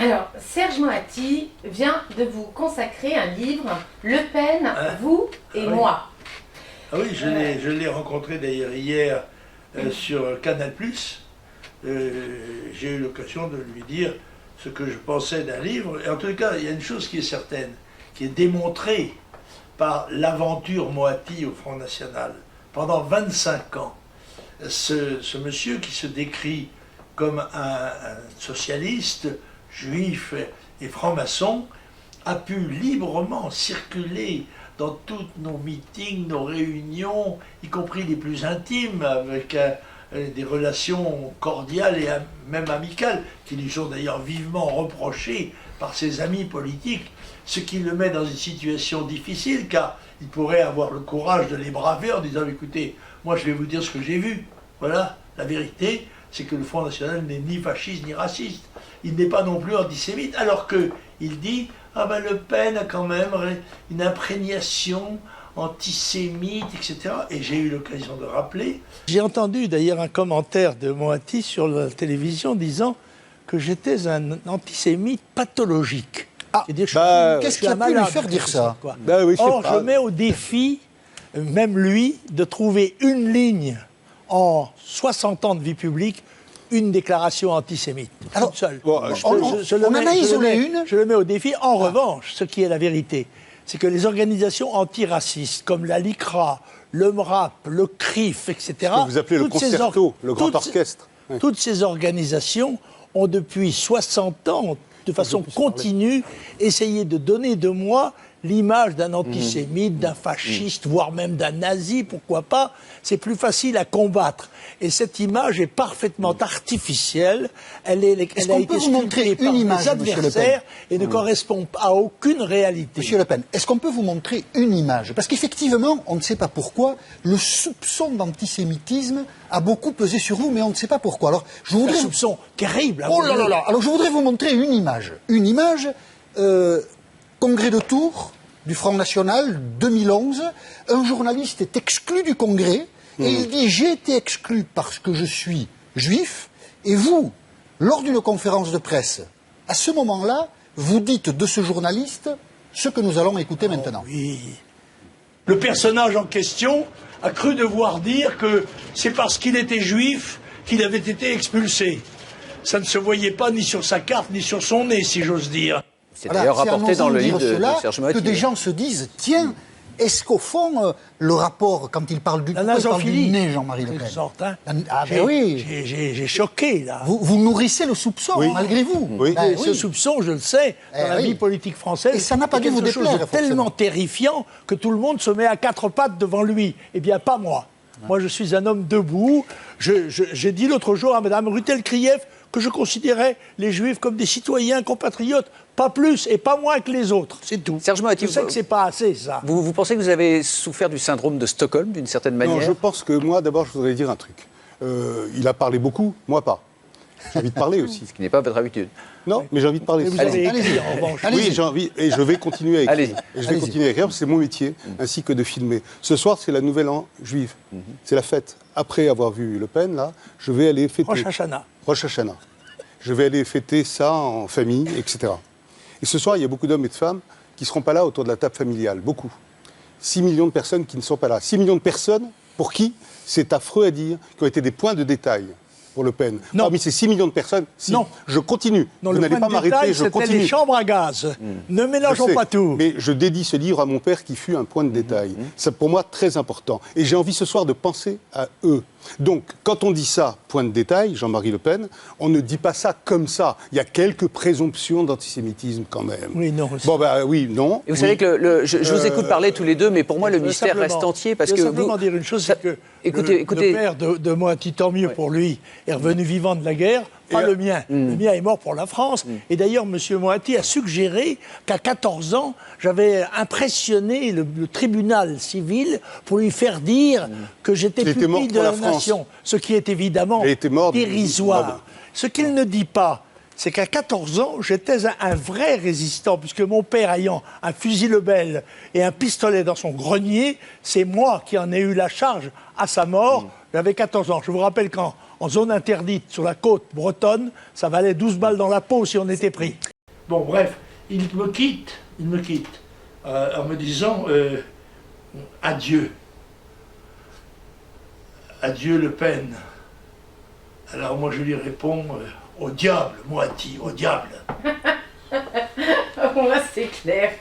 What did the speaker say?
Alors, Serge Moati vient de vous consacrer un livre, Le Pen, vous et moi. Ah oui, je l'ai rencontré d'ailleurs hier sur Canal+. J'ai eu l'occasion de lui dire ce que je pensais d'un livre. Et en tout cas, il y a une chose qui est certaine, qui est démontrée par l'aventure Moati au Front National. Pendant 25 ans, ce monsieur qui se décrit comme un socialiste, juif et franc-maçon, a pu librement circuler dans tous nos meetings, nos réunions, y compris les plus intimes, avec des relations cordiales et même amicales, qui lui sont d'ailleurs vivement reprochées par ses amis politiques, ce qui le met dans une situation difficile, car il pourrait avoir le courage de les braver en disant « Écoutez, moi je vais vous dire ce que j'ai vu. Voilà, la vérité, c'est que le Front National n'est ni fasciste ni raciste. Il n'est pas non plus antisémite, alors qu'il dit « Ah ben Le Pen a quand même une imprégnation antisémite, etc. » Et j'ai eu l'occasion de rappeler. J'ai entendu d'ailleurs un commentaire de Moati sur la télévision disant que j'étais un antisémite pathologique. Ah, qu'est-ce qui a pu lui faire dire ça? Oui, or, je mets au défi, même lui, de trouver une ligne en 60 ans de vie publique, une déclaration antisémite. Alors, toute seule. Bon, on en a isolé une. Je le mets au défi. En revanche, ce qui est la vérité, c'est que les organisations antiracistes, comme la LICRA, le MRAP, le CRIF, etc. Ce que vous appelez le concerto, le grand orchestre. Toutes ces organisations ont depuis 60 ans, de façon continue, essayé de donner de moi l'image d'un antisémite, d'un fasciste, voire même d'un nazi, pourquoi pas. C'est plus facile à combattre. Et cette image est parfaitement artificielle. Elle a été sculptée par des adversaires et ne correspond à aucune réalité. Monsieur Le Pen, est-ce qu'on peut vous montrer une image? Parce qu'effectivement, on ne sait pas pourquoi, le soupçon d'antisémitisme a beaucoup pesé sur vous, mais on ne sait pas pourquoi. Alors, je voudrais... Un soupçon terrible. Oh là là là! Alors, je voudrais vous montrer une image. Une image... Congrès de Tours du Front National, 2011, un journaliste est exclu du congrès et il dit « j'ai été exclu parce que je suis juif » et vous, lors d'une conférence de presse, à ce moment-là, vous dites de ce journaliste ce que nous allons écouter maintenant. Oui. Le personnage en question a cru devoir dire que c'est parce qu'il était juif qu'il avait été expulsé. Ça ne se voyait pas ni sur sa carte ni sur son nez, si j'ose dire. C'est d'ailleurs rapporté dans le livre de Serge Moati. Que des gens se disent, tiens, est-ce qu'au fond, le rapport, quand il parle du nez, Jean-Marie Le Pen... Ah ben oui, j'ai choqué, là. Vous nourrissez le soupçon, malgré vous. Oui. Ce soupçon, je le sais, dans la vie politique française, et ça n'a pas dû vous déplaire, chose tellement terrifiant que tout le monde se met à quatre pattes devant lui. Eh bien, pas moi. Moi, je suis un homme debout. J'ai dit l'autre jour à Mme Rutel-Krief que je considérais les Juifs comme des citoyens compatriotes, pas plus et pas moins que les autres, c'est tout. Serge Moati, je sais que c'est pas assez, ça. Vous pensez que vous avez souffert du syndrome de Stockholm, d'une certaine manière? Non, je pense que moi, d'abord, je voudrais dire un truc. Il a parlé beaucoup, moi pas. J'ai envie de parler aussi. Ce qui n'est pas votre habitude. Non, mais j'ai envie de parler. Allez-y, en revanche. Oui, j'ai envie, et je vais continuer à écrire. Et je vais continuer à écrire, c'est mon métier, ainsi que de filmer. Ce soir, c'est la nouvelle an juive. C'est la fête. Après avoir vu Le Pen, là, je vais aller fêter... Rosh Hashanah. Rosh Hashanah. Je vais aller fêter ça en famille, etc. Et ce soir, il y a beaucoup d'hommes et de femmes qui ne seront pas là autour de la table familiale. Beaucoup. 6 millions de personnes qui ne sont pas là. 6 millions de personnes pour qui, c'est affreux à dire, qui ont été des points de détail pour Le Pen. Non. Parmi ces 6 millions de personnes, si, non. Je continue. Non, vous n'allez pas m'arrêter, je continue. Les chambres à gaz. Ne mélangeons pas tout. Mais je dédie ce livre à mon père qui fut un point de détail. C'est pour moi très important. Et j'ai envie ce soir de penser à eux. Donc, quand on dit ça, point de détail, Jean-Marie Le Pen, on ne dit pas ça comme ça. Il y a quelques présomptions d'antisémitisme quand même. Oui, non. Bon, bah oui, non. Et vous savez que je vous écoute parler tous les deux, mais pour moi, le mystère reste entier. Parce je veux que simplement dire une chose, c'est que le père de Moati, tant mieux pour lui, est revenu vivant de la guerre, pas le mien. Le mien est mort pour la France. Et d'ailleurs, M. Moati a suggéré qu'à 14 ans, j'avais impressionné le tribunal civil pour lui faire dire que j'étais pupille de la nation. Ce qui est évidemment dérisoire. Ce qu'il ne dit pas, c'est qu'à 14 ans, j'étais un vrai résistant, puisque mon père ayant un fusil Lebel et un pistolet dans son grenier, c'est moi qui en ai eu la charge à sa mort. J'avais 14 ans. Je vous rappelle qu'en zone interdite, sur la côte bretonne, ça valait 12 balles dans la peau si on était pris. Bon, bref, il me quitte en me disant adieu. Adieu Le Pen. Alors moi je lui réponds au diable, Moati, au diable. Bon, là, c'est clair.